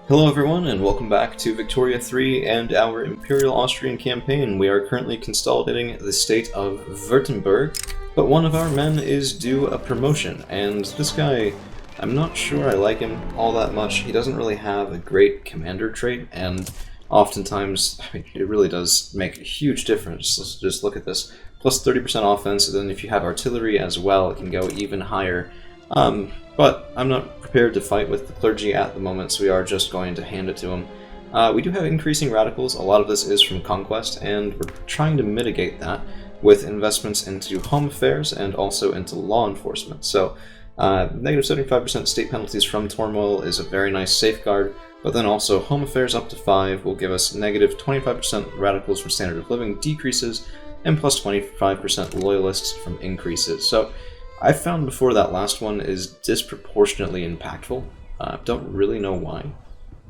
Hello everyone, and welcome back to Victoria 3 and our Imperial Austrian campaign. We are currently consolidating the state of Württemberg, but one of our men is due a promotion, and this guy, I'm not sure I like him all that much. He doesn't really have a great commander trait, and oftentimes, it really does make a huge difference. Let's just look at this. Plus 30% offense, and then if you have artillery as well, it can go even higher. But I'm not prepared to fight with the clergy at the moment, so we are just going to hand it to him. We do have increasing radicals. A lot of this is from conquest, and we're trying to mitigate that with investments into home affairs and also into law enforcement. So, negative 75% state penalties from turmoil is a very nice safeguard, but then also home affairs up to 5 will give us negative 25% radicals from standard of living decreases, and plus 25% loyalists from increases. So, I've found before that last one is disproportionately impactful. Don't really know why,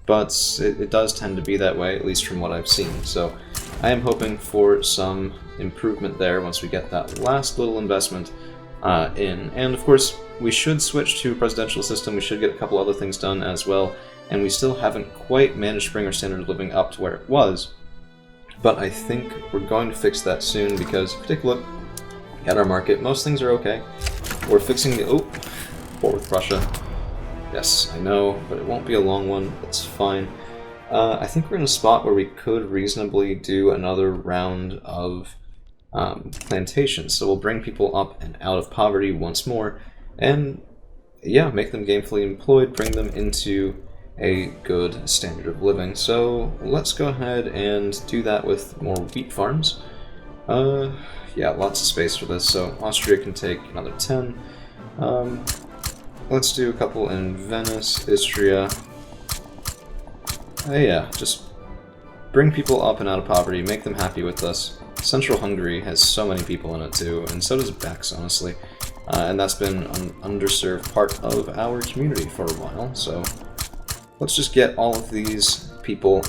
but it does tend to be that way, at least from what I've seen. So I am hoping for some improvement there once we get that last little investment in. And of course, we should switch to a presidential system. We should get a couple other things done as well, and we still haven't quite managed to bring our standard of living up to where it was. But I think we're going to fix that soon because, if you take a look at our market, most things are okay. We're fixing the... war with Prussia. Yes, I know, but it won't be a long one. That's fine. I think we're in a spot where we could reasonably do another round of plantations. So we'll bring people up and out of poverty once more, and yeah, make them gainfully employed, bring them into a good standard of living. So let's go ahead and do that with more wheat farms. Yeah, lots of space for this, so Austria can take another 10. Let's do a couple in Venice, Istria. Yeah, just bring people up and out of poverty, make them happy with us. Central Hungary has so many people in it too, and so does Bex, honestly. And that's been an underserved part of our community for a while, so let's just get all of these people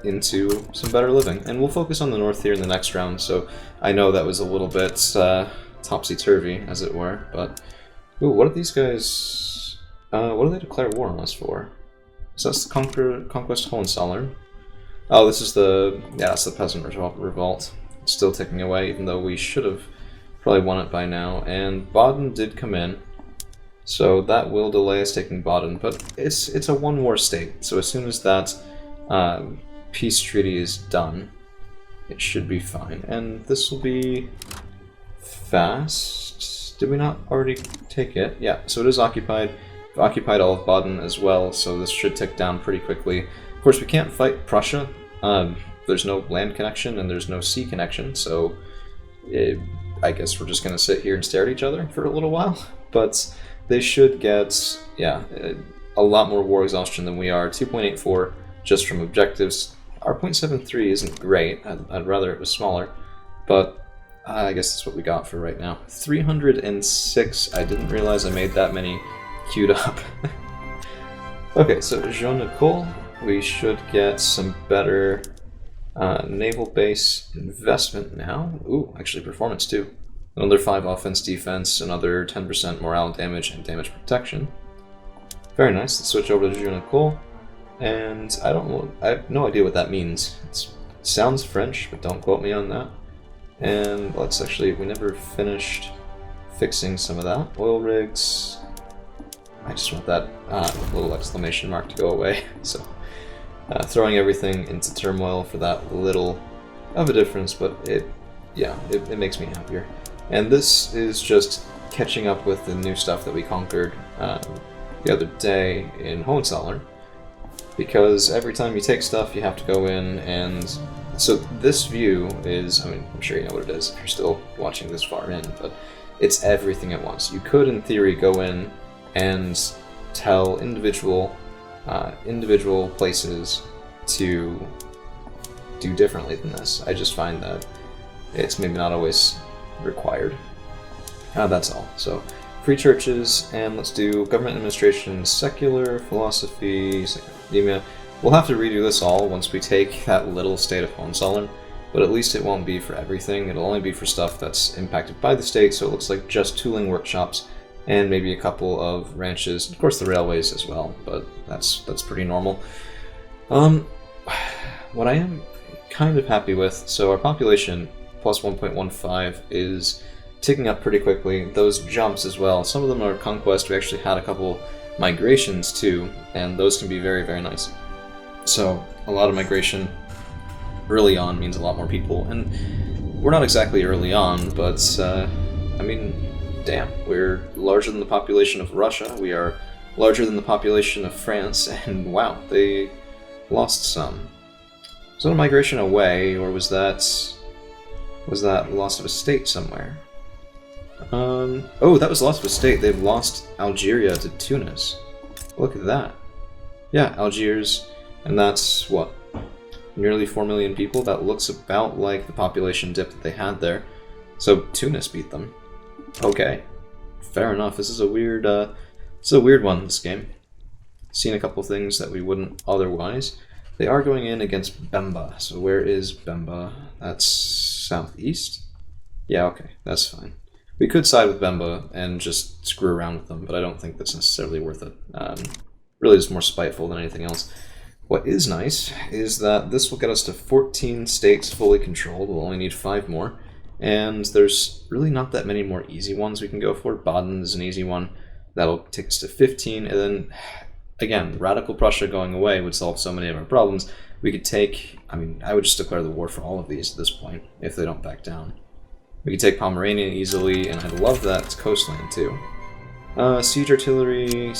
into some better living. And we'll focus on the north here in the next round, so I know that was a little bit topsy-turvy, as it were, but... Ooh, what are these guys... what do they declare war on us for? So that's the Conquest Hohenzollern. Oh, this is the... yeah, that's the Peasant Revolt. It's still ticking away, even though we should have probably won it by now. And Baden did come in, so that will delay us taking Baden, but it's a one-war state, so as soon as that peace treaty is done, it should be fine. And this will be fast. Did we not already take it? Yeah, so it is occupied. We've occupied all of Baden as well, so this should tick down pretty quickly. Of course, we can't fight Prussia. There's no land connection and there's no sea connection, so I guess we're just going to sit here and stare at each other for a little while. But they should get, yeah, a lot more war exhaustion than we are. 2.84 just from objectives. Our 0.73 isn't great. I'd rather it was smaller, but I guess that's what we got for right now. 306. I didn't realize I made that many queued up. Okay, so Jean-Nicole, we should get some better naval base investment now. Ooh, actually performance too. Another 5 offense defense, another 10% morale damage and damage protection. Very nice. Let's switch over to Jean-Nicole. And I have no idea what that means. It sounds French, but don't quote me on that. And let's actually, we never finished fixing some of that. Oil rigs. I just want that little exclamation mark to go away. So throwing everything into turmoil for that little of a difference, but it makes me happier. And this is just catching up with the new stuff that we conquered the other day in Hohenzollern. Because every time you take stuff, you have to go in and... So this view is, I mean, I'm sure you know what it is if you're still watching this far in, but it's everything at once. You could, in theory, go in and tell individual places to do differently than this. I just find that it's maybe not always required. That's all. So, free churches, and let's do government administration, secular, philosophy, academia. We'll have to redo this all once we take that little state of Hohenzollern, but at least it won't be for everything. It'll only be for stuff that's impacted by the state, so it looks like just tooling workshops and maybe a couple of ranches, of course the railways as well, but that's pretty normal. Um, what I am kind of happy with, so our population plus 1.15 is ticking up pretty quickly. Those jumps as well, some of them are conquest. We actually had a couple migrations too, and those can be very, very nice. So a lot of migration early on means a lot more people, and we're not exactly early on, but I mean, damn, we're larger than the population of Russia, we are larger than the population of France, and wow, they lost some. Was that a migration away, or was that loss of a state somewhere? Oh, that was loss of a state. They've lost Algeria to Tunis. Look at that. Yeah, Algiers, and that's, what, nearly 4 million people? That looks about like the population dip that they had there. So Tunis beat them. Okay, fair enough. This is a weird one, this game. Seen a couple things that we wouldn't otherwise. They are going in against Bemba. So where is Bemba? That's southeast? Yeah, okay, that's fine. We could side with Bemba and just screw around with them, but I don't think that's necessarily worth it. Really just more spiteful than anything else. What is nice is that this will get us to 14 states fully controlled. We'll only need 5 more. And there's really not that many more easy ones we can go for. Baden is an easy one. That'll take us to 15, and then, again, Radical Prussia going away would solve so many of our problems. We could take, I mean, I would just declare the war for all of these at this point, if they don't back down. We could take Pomerania easily, and I love that it's coastland too. Siege artillery,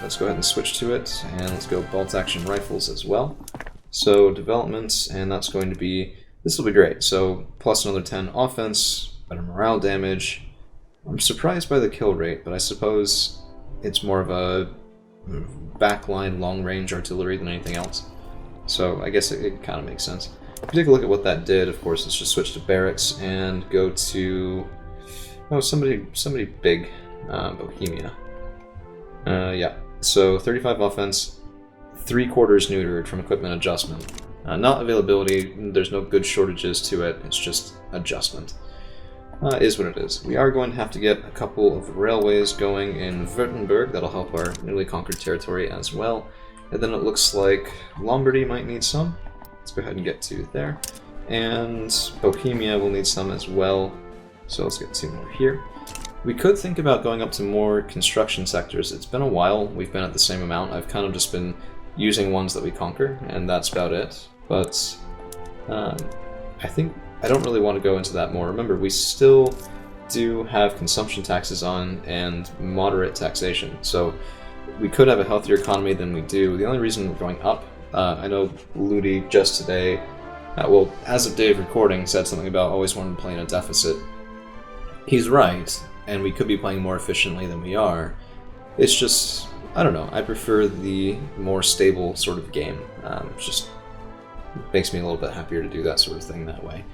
let's go ahead and switch to it, and let's go bolt action rifles as well. So developments, and that's going to be, this will be great. So plus another 10 offense, better morale damage. I'm surprised by the kill rate, but I suppose it's more of a backline long-range artillery than anything else. So I guess it kind of makes sense. If you take a look at what that did, of course, let's just switch to barracks and go to, oh, somebody big, Bohemia. Yeah, so 35 offense, 3/4 neutered from equipment adjustment. Not availability, there's no good shortages to it, it's just adjustment. Is what it is. We are going to have to get a couple of railways going in Württemberg. That'll help our newly conquered territory as well. And then it looks like Lombardy might need some. Let's go ahead and get 2 there. And Bohemia will need some as well. So let's get 2 more here. We could think about going up to more construction sectors. It's been a while. We've been at the same amount. I've kind of just been using ones that we conquer, and that's about it. But I think I don't really want to go into that more. Remember, we still do have consumption taxes on and moderate taxation, so we could have a healthier economy than we do. The only reason we're going up, I know Ludi just today, well, as of day of recording, said something about always wanting to play in a deficit. He's right, and we could be playing more efficiently than we are. It's just, I don't know, I prefer the more stable sort of game. Just makes me a little bit happier to do that sort of thing that way.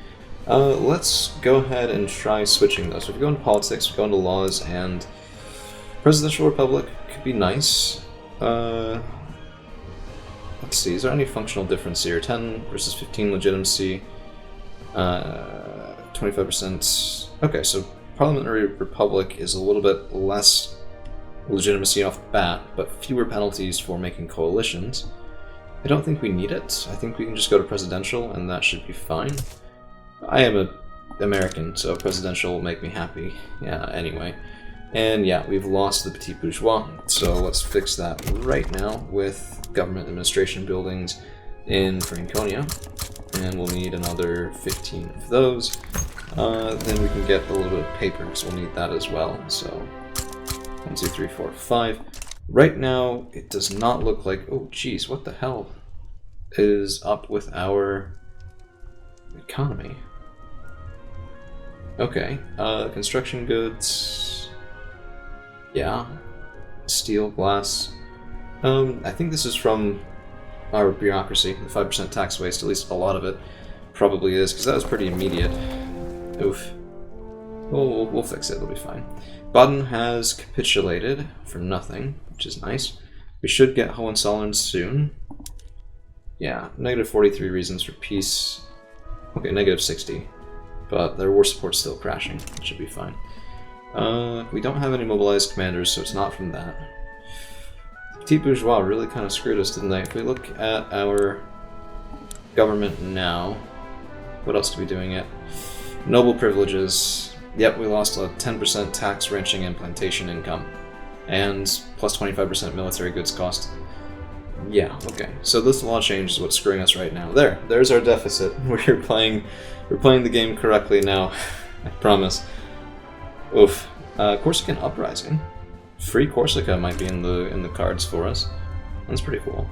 Let's go ahead and try switching those. So if we go into politics, we go into laws, and presidential republic could be nice. Let's see, is there any functional difference here? 10 versus 15 legitimacy, 25%. Okay, so parliamentary republic is a little bit less legitimacy off the bat, but fewer penalties for making coalitions. I don't think we need it. I think we can just go to presidential, and that should be fine. I am an American, so presidential will make me happy. Yeah, anyway. And yeah, we've lost the petit bourgeois, so let's fix that right now with government administration buildings in Franconia. And we'll need another 15 of those. Then we can get a little bit of paper, because we'll need that as well. So 1, 2, 3, 4, 5. Right now, it does not look like... Oh, geez, what the hell is up with our economy? Okay, construction goods... Yeah. Steel, glass. I think this is from our bureaucracy, the 5% tax waste, at least a lot of it probably is, because that was pretty immediate. Oof. We'll fix it, it'll be fine. Baden has capitulated for nothing, which is nice. We should get Hohenzollern soon. Yeah, negative 43 reasons for peace. Okay, negative 60. But their war support's still crashing. It should be fine. We don't have any mobilized commanders, so it's not from that. Petit bourgeois really kind of screwed us, didn't they? If we look at our government now, what else are we doing yet? Noble privileges. Yep, we lost a 10% tax, ranching, and plantation income. And plus 25% military goods cost. Yeah, okay. So this law change is what's screwing us right now. There's our deficit. We're playing the game correctly now. I promise. Oof. Corsican Uprising. Free Corsica might be in the cards for us. That's pretty cool.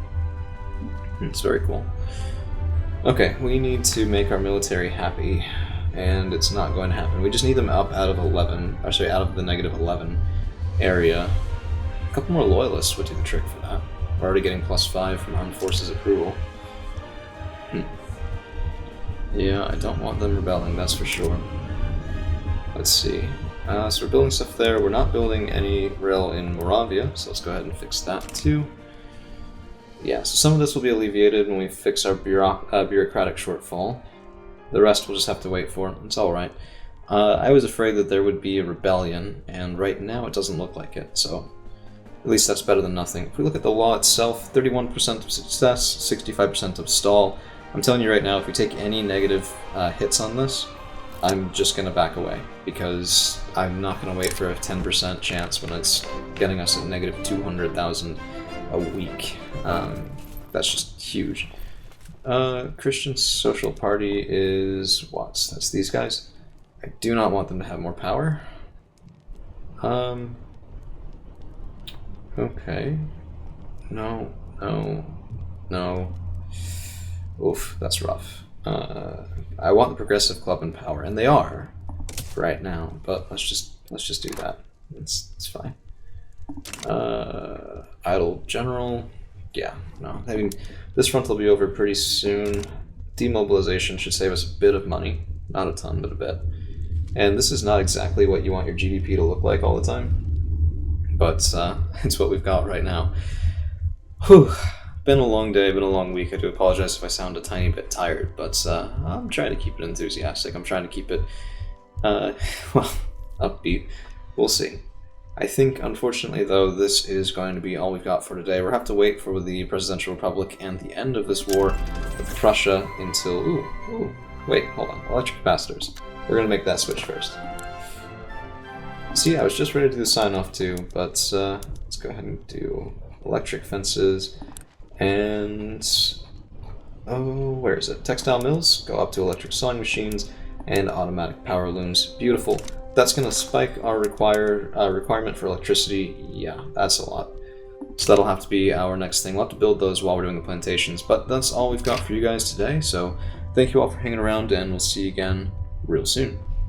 It's very cool. Okay, we need to make our military happy, and it's not going to happen. We just need them up out of 11, actually out of the negative 11 area. A couple more loyalists would do the trick for that. We're already getting +5 from Armed Forces approval. Yeah, I don't want them rebelling, that's for sure. Let's see. So we're building stuff there. We're not building any rail in Moravia, so let's go ahead and fix that too. Yeah, so some of this will be alleviated when we fix our bureaucratic shortfall. The rest we'll just have to wait for. It's alright. I was afraid that there would be a rebellion, and right now it doesn't look like it, so at least that's better than nothing. If we look at the law itself, 31% of success, 65% of stall. I'm telling you right now, if we take any negative hits on this, I'm just going to back away, because I'm not going to wait for a 10% chance when it's getting us at negative 200,000 a week. That's just huge. Christian Social Party is what? That's these guys? I do not want them to have more power. Okay. No. Oof, that's rough. I want the Progressive Club in power, and they are right now. But let's just do that. It's fine. Idle General. Yeah, no. I mean, this front will be over pretty soon. Demobilization should save us a bit of money. Not a ton, but a bit. And this is not exactly what you want your GDP to look like all the time. But it's what we've got right now. Whew. Been a long day, been a long week. I do apologize if I sound a tiny bit tired, but I'm trying to keep it enthusiastic. I'm trying to keep it, well, upbeat. We'll see. I think, unfortunately, though, this is going to be all we've got for today. We'll have to wait for the Presidential Republic and the end of this war with Prussia until... wait, hold on. Electric capacitors. We're going to make that switch first. So yeah, I was just ready to do the sign-off too, but let's go ahead and do electric fences, and... oh, where is it? Textile mills, go up to electric sewing machines, and automatic power looms. Beautiful. That's going to spike our requirement for electricity. Yeah, that's a lot. So that'll have to be our next thing. We'll have to build those while we're doing the plantations, but that's all we've got for you guys today, so thank you all for hanging around, and we'll see you again real soon.